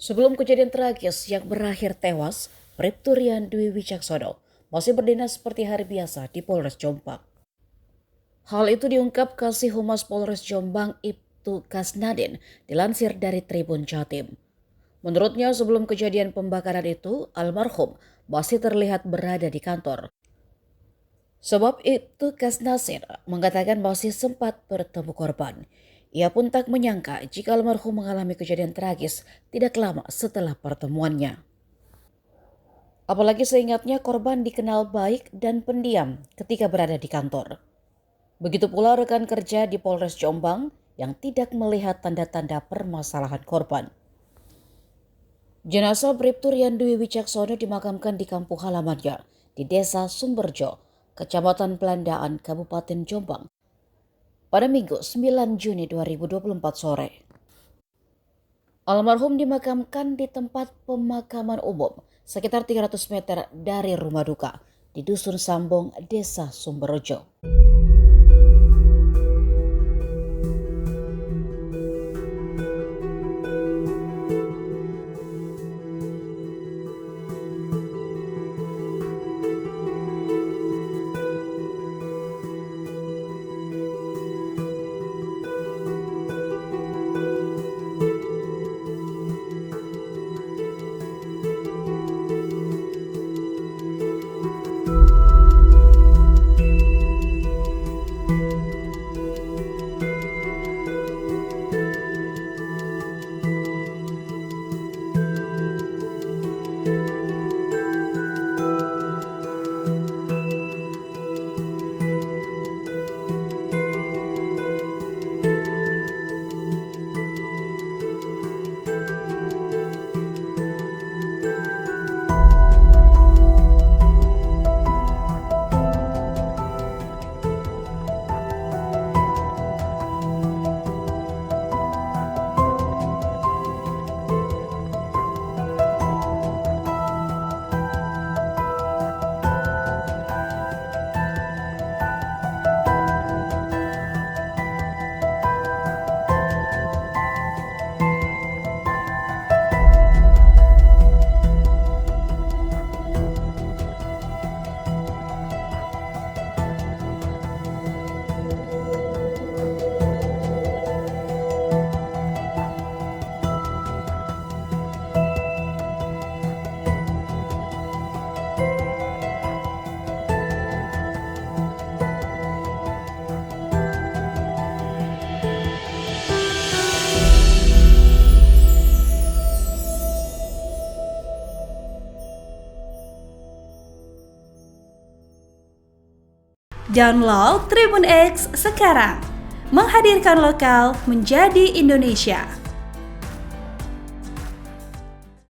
Sebelum kejadian tragis yang berakhir tewas, Bribtu Rian Dwi Wicaksono masih berdinas seperti hari biasa di Polres Jombang. Hal itu diungkap Kasih Humas Polres Jombang Ibtu Kasnadin dilansir dari Tribun Jatim. Menurutnya sebelum kejadian pembakaran itu, almarhum masih terlihat berada di kantor. Sebab Ibtu Kasnasir mengatakan masih sempat bertemu korban. Ia pun tak menyangka jika almarhum mengalami kejadian tragis tidak lama setelah pertemuannya. Apalagi seingatnya korban dikenal baik dan pendiam ketika berada di kantor. Begitu pula rekan kerja di Polres Jombang yang tidak melihat tanda-tanda permasalahan korban. Jenazah Bribtu Rian Dwi Wicaksono dimakamkan di kampung halamannya di Desa Sumberjo, Kecamatan Pelandaan, Kabupaten Jombang, pada Minggu 9 Juni 2024 sore. Almarhum dimakamkan di tempat pemakaman umum sekitar 300 meter dari rumah duka di Dusun Sambong, Desa Sumberjo. Download Tribun X sekarang, menghadirkan lokal menjadi Indonesia.